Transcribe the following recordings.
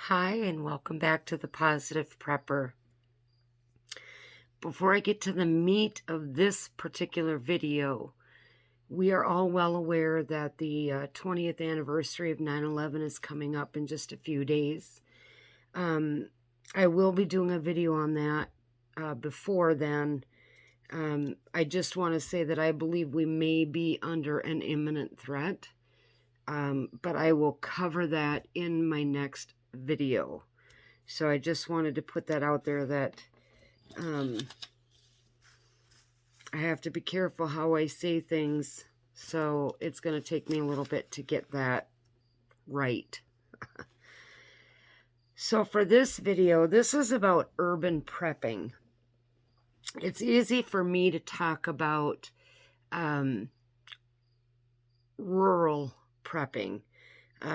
Hi, and welcome back to the Positive Prepper. Before I get to the meat of this particular video, we are all well aware that the 20th anniversary of 9/11 is coming up in just a few days. I will be doing a video on that before then. I just want to say that I believe we may be under an imminent threat, but I will cover that in my next video. So I just wanted to put that out there that I have to be careful how I say things, so it's going to take me a little bit to get that right. So for this video, this is about urban prepping. It's easy for me to talk about rural prepping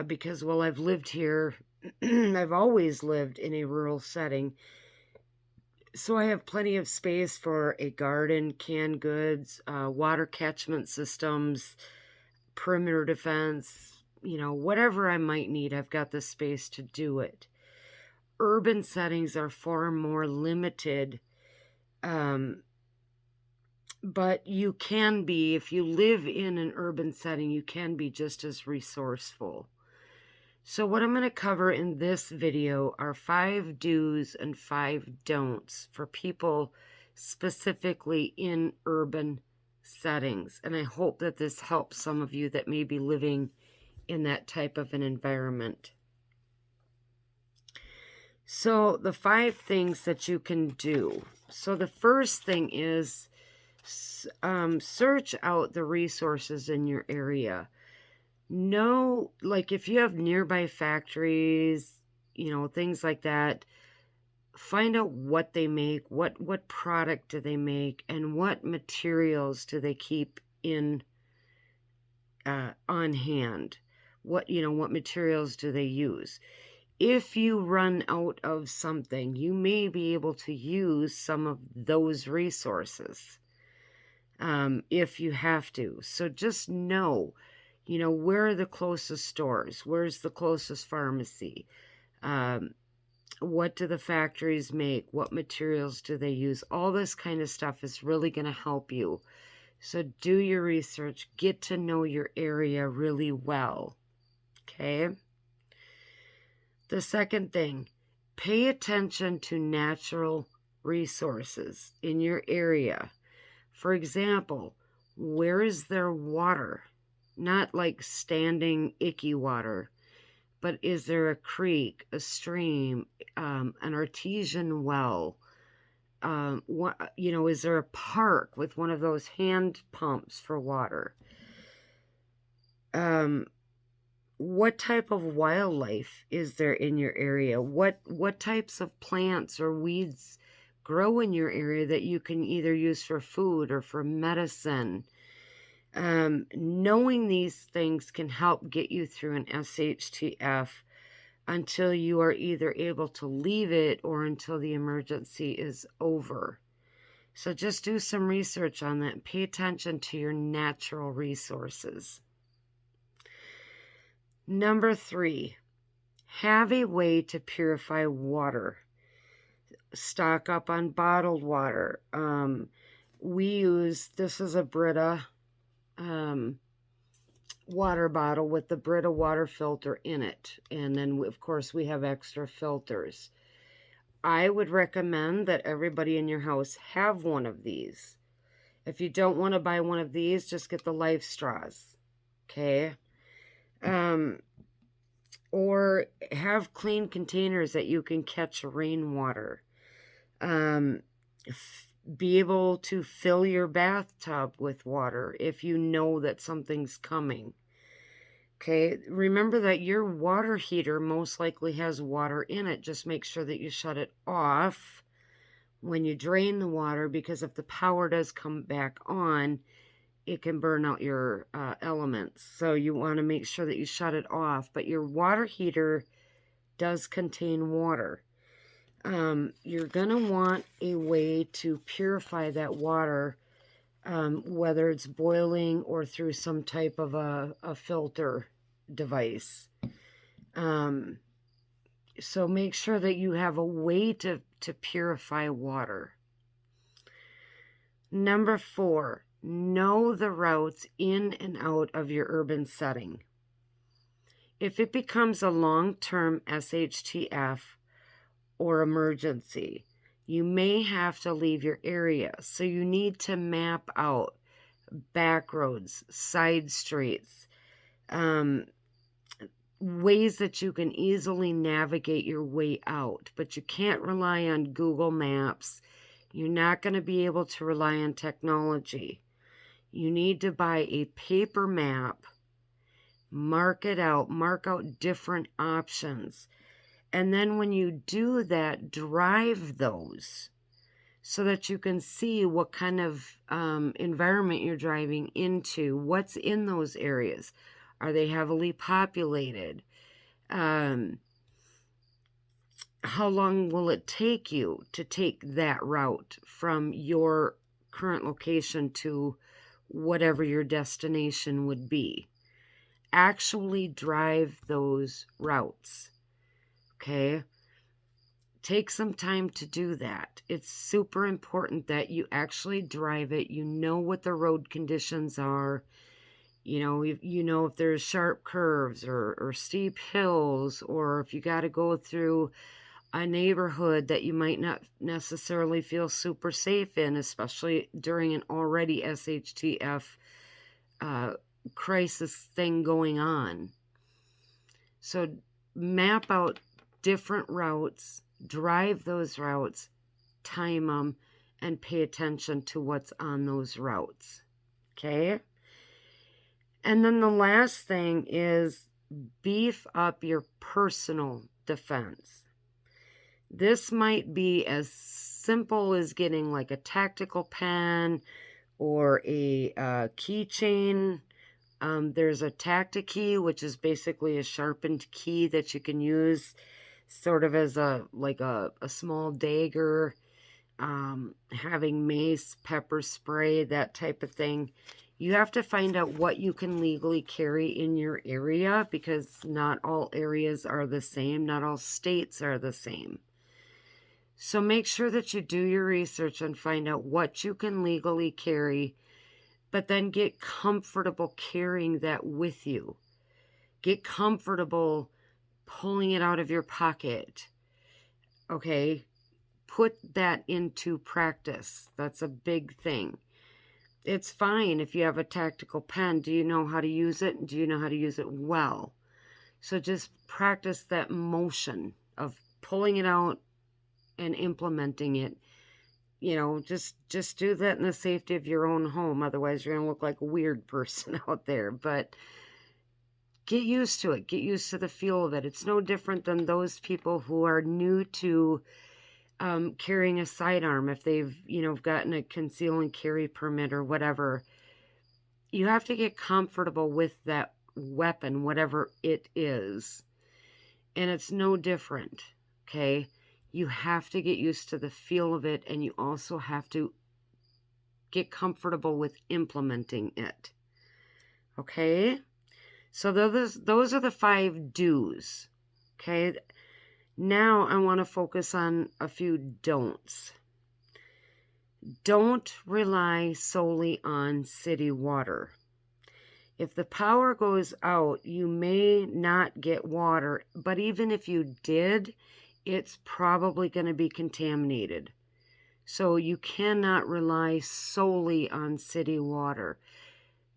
because, well, I've lived here. I've always lived in a rural setting. So I have plenty of space for a garden, canned goods, water catchment systems, perimeter defense, whatever I might need, I've got the space to do it. Urban settings are far more limited, but you can be, if you live in an urban setting, you can be just as resourceful. So what I'm going to cover in this video are 5 do's and 5 don'ts for people specifically in urban settings. And I hope that this helps some of you that may be living in that type of an environment. So the 5 things that you can do. So the first thing is search out the resources in your area. Know, like if you have nearby factories, things like that, find out what they make, what product do they make, and what materials do they keep in on hand. What materials do they use? If you run out of something, you may be able to use some of those resources if you have to. So just know, where are the closest stores? Where's the closest pharmacy? What do the factories make? What materials do they use? All this kind of stuff is really going to help you. So do your research. Get to know your area really well. Okay? The second thing, pay attention to natural resources in your area. For example, where is there water? Not like standing icky water, but is there a creek, a stream, an artesian well? Is there a park with one of those hand pumps for water? What type of wildlife is there in your area? What types of plants or weeds grow in your area that you can either use for food or for medicine? Knowing these things can help get you through an SHTF until you are either able to leave it or until the emergency is over. So just do some research on that. Pay attention to your natural resources. Number 3, have a way to purify water. Stock up on bottled water. This is a Brita water bottle with the Brita water filter in it. And then, of course, we have extra filters. I would recommend that everybody in your house have one of these. If you don't want to buy one of these, just get the Life Straws. Okay? Or have clean containers that you can catch rainwater. Be able to fill your bathtub with water if you know that something's coming. Okay, remember that your water heater most likely has water in it. Just make sure that you shut it off when you drain the water, because if the power does come back on, it can burn out your elements. So you want to make sure that you shut it off. But your water heater does contain water. You're going to want a way to purify that water, whether it's boiling or through some type of a filter device. So make sure that you have a way to purify water. Number 4, know the routes in and out of your urban setting. If it becomes a long-term SHTF or emergency, you may have to leave your area. So you need to map out back roads, side streets, ways that you can easily navigate your way out. But you can't rely on Google Maps. You're not going to be able to rely on technology. You need to buy a paper map, mark it out, mark out different options. And then when you do that, drive those so that you can see what kind of environment you're driving into, what's in those areas. Are they heavily populated? How long will it take you to take that route from your current location to whatever your destination would be? Actually drive those routes, okay? Take some time to do that. It's super important that you actually drive it. You know what the road conditions are. You know if there's sharp curves or steep hills, or if you got to go through a neighborhood that you might not necessarily feel super safe in, especially during an already SHTF crisis thing going on. So map out different routes, drive those routes, time them, and pay attention to what's on those routes. Okay? And then the last thing is beef up your personal defense. This might be as simple as getting like a tactical pen or a keychain. There's a Tacti-key, which is basically a sharpened key that you can use sort of as a small dagger, having mace, pepper spray, that type of thing. You have to find out what you can legally carry in your area, because not all areas are the same. Not all states are the same. So make sure that you do your research and find out what you can legally carry, but then get comfortable carrying that with you. Get comfortable pulling it out of your pocket. Okay? Put that into practice. That's a big thing. It's fine if you have a tactical pen. Do you know how to use it? Do you know how to use it well? So just practice that motion of pulling it out and implementing it. Just do that in the safety of your own home. Otherwise, you're going to look like a weird person out there. But get used to it. Get used to the feel of it. It's no different than those people who are new to carrying a sidearm. If they've, gotten a conceal and carry permit or whatever, you have to get comfortable with that weapon, whatever it is. And it's no different, okay? You have to get used to the feel of it, and you also have to get comfortable with implementing it. Okay? So those are the 5 do's. Okay? Now I want to focus on a few don'ts. Don't rely solely on city water. If the power goes out, you may not get water, but even if you did, it's probably going to be contaminated. So you cannot rely solely on city water.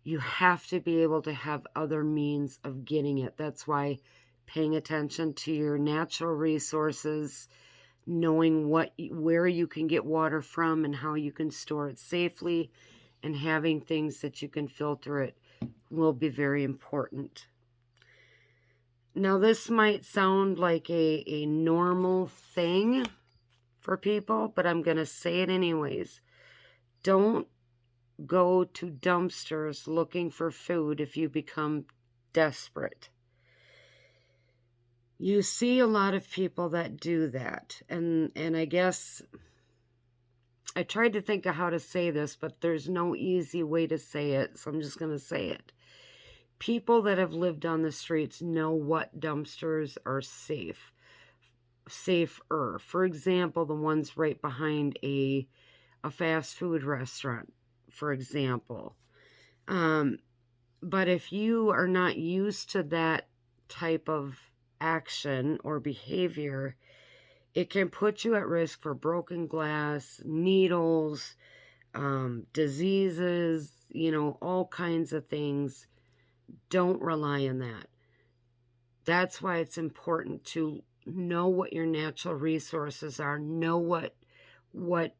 You have to be able to have other means of getting it. That's why paying attention to your natural resources, knowing where you can get water from and how you can store it safely, and having things that you can filter it will be very important. Now, this might sound like a normal thing for people, but I'm going to say it anyways. Don't go to dumpsters looking for food if you become desperate. You see a lot of people that do that, and I guess I tried to think of how to say this, but there's no easy way to say it, so I'm just going to say it. People that have lived on the streets know what dumpsters are safe. safer. For example, the ones right behind a fast food restaurant, for example. But if you are not used to that type of action or behavior, it can put you at risk for broken glass, needles, diseases, all kinds of things. Don't rely on that. That's why it's important to know what your natural resources are, know what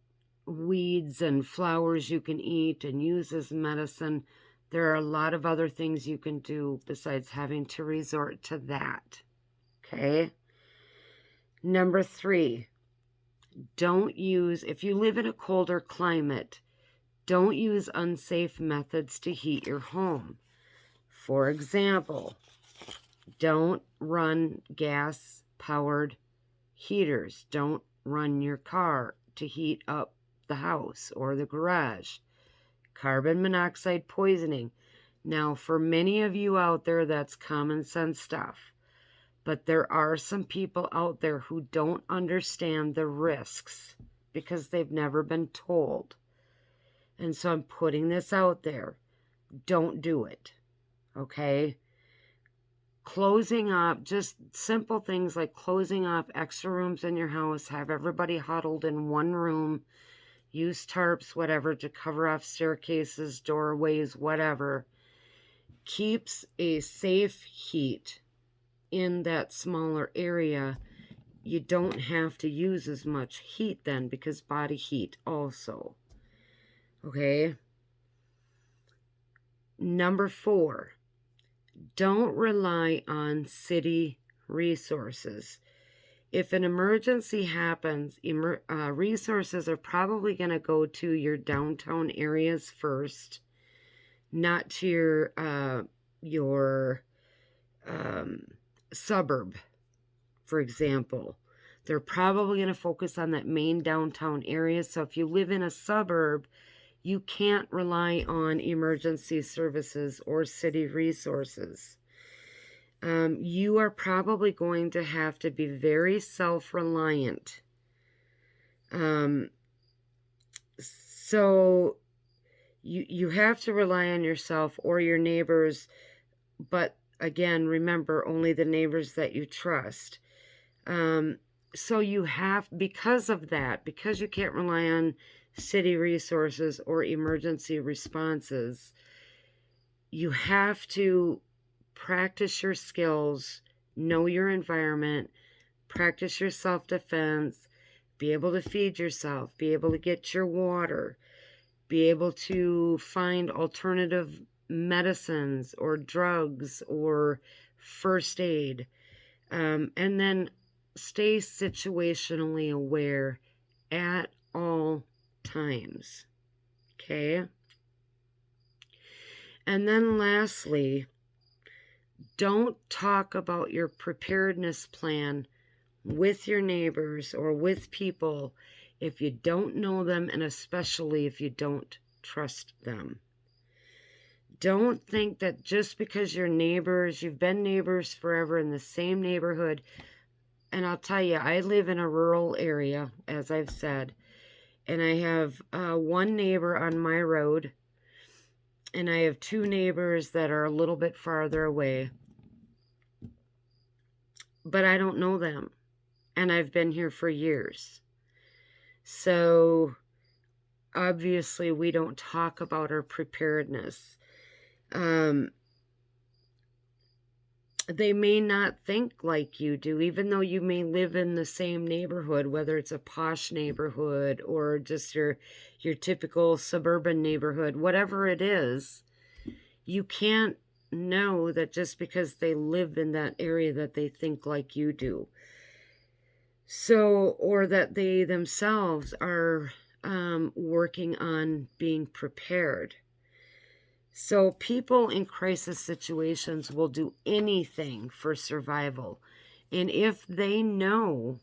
weeds and flowers you can eat and use as medicine. There are a lot of other things you can do besides having to resort to that. Okay? Number 3, if you live in a colder climate, don't use unsafe methods to heat your home. For example, don't run gas-powered heaters. Don't run your car to heat up the house or the garage. Carbon monoxide poisoning. Now, for many of you out there, that's common sense stuff. But there are some people out there who don't understand the risks because they've never been told. And so I'm putting this out there. Don't do it. Okay? Closing off, just simple things like closing off extra rooms in your house, have everybody huddled in one room, use tarps, whatever, to cover off staircases, doorways, whatever, keeps a safe heat in that smaller area. You don't have to use as much heat then because body heat also. Okay? Number 4, don't rely on city resources. If an emergency happens, resources are probably going to go to your downtown areas first, not to your suburb, for example. They're probably going to focus on that main downtown area. So if you live in a suburb, you can't rely on emergency services or city resources. You are probably going to have to be very self-reliant. So you have to rely on yourself or your neighbors, but again, remember, only the neighbors that you trust. So you have, because of that, because you can't rely on city resources or emergency responses, you have to practice your skills, know your environment, practice your self-defense, be able to feed yourself, be able to get your water, be able to find alternative medicines or drugs or first aid, and then stay situationally aware at all times. Okay? And then lastly, don't talk about your preparedness plan with your neighbors or with people if you don't know them, and especially if you don't trust them. Don't think that just because you're neighbors, you've been neighbors forever in the same neighborhood. And I'll tell you, I live in a rural area, as I've said, and I have one neighbor on my road, and I have 2 neighbors that are a little bit farther away. But I don't know them, and I've been here for years. So obviously we don't talk about our preparedness. They may not think like you do, even though you may live in the same neighborhood, whether it's a posh neighborhood or just your typical suburban neighborhood, whatever it is. You can't know that just because they live in that area that they think like you do. So, or that they themselves are working on being prepared. So people in crisis situations will do anything for survival. And if they know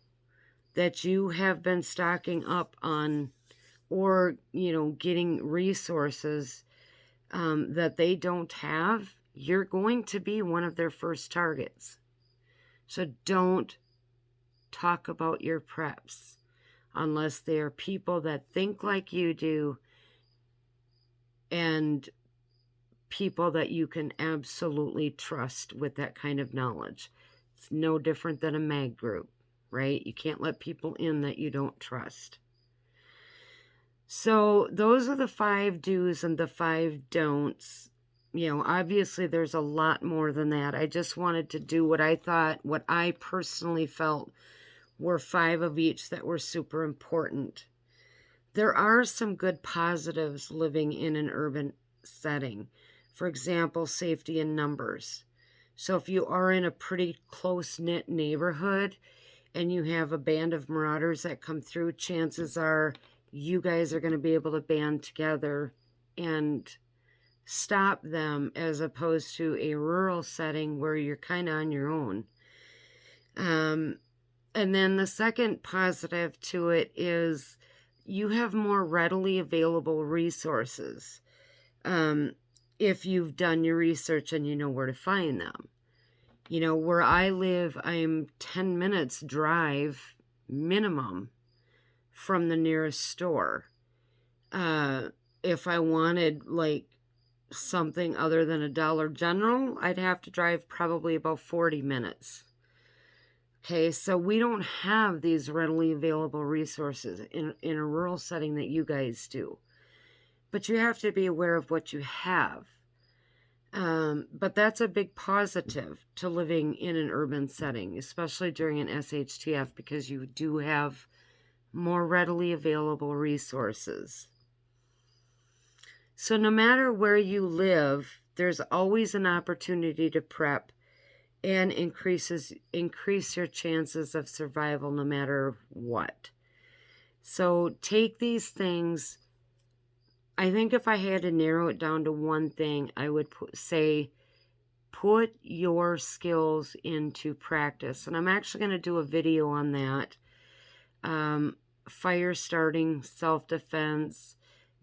that you have been stocking up on or, getting resources that they don't have, you're going to be one of their first targets. So don't talk about your preps unless they are people that think like you do and people that you can absolutely trust with that kind of knowledge. It's no different than a mag group, right? You can't let people in that you don't trust. So those are the 5 do's and the 5 don'ts. You know, obviously there's a lot more than that. I just wanted to do what I personally felt were 5 of each that were super important. There are some good positives living in an urban setting. For example, safety in numbers. So if you are in a pretty close-knit neighborhood and you have a band of marauders that come through, chances are you guys are going to be able to band together and stop them, as opposed to a rural setting where you're kind of on your own. And then the second positive to it is you have more readily available resources if you've done your research and you know where to find them. You know, where I live, I'm 10 minutes drive minimum from the nearest store. If I wanted like something other than a Dollar General, I'd have to drive probably about 40 minutes. Okay, so we don't have these readily available resources in a rural setting that you guys do. But you have to be aware of what you have. But that's a big positive to living in an urban setting, especially during an SHTF, because you do have more readily available resources. So no matter where you live, there's always an opportunity to prep and increase your chances of survival no matter what. So take these things. I think if I had to narrow it down to one thing, I would say put your skills into practice. And I'm actually going to do a video on that. Fire starting, self-defense,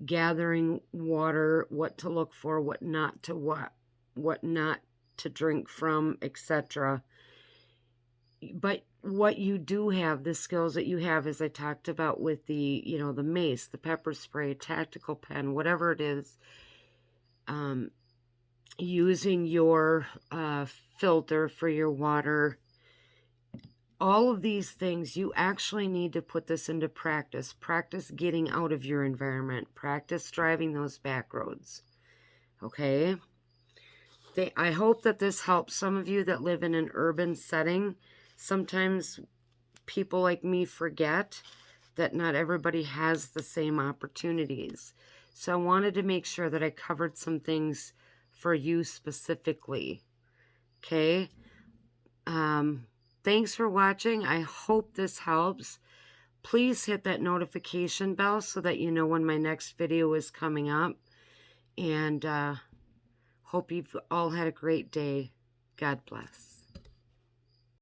gathering water, what to look for, what not to drink from, etc. But what you do have, the skills that you have, as I talked about with the, the mace, the pepper spray, tactical pen, whatever it is, using your filter for your water, all of these things, you actually need to put this into practice. Practice getting out of your environment. Practice driving those back roads. Okay? I hope that this helps some of you that live in an urban setting. Sometimes people like me forget that not everybody has the same opportunities. So I wanted to make sure that I covered some things for you specifically. Okay? Thanks for watching. I hope this helps. Please hit that notification bell so that you know when my next video is coming up. And hope you've all had a great day. God bless.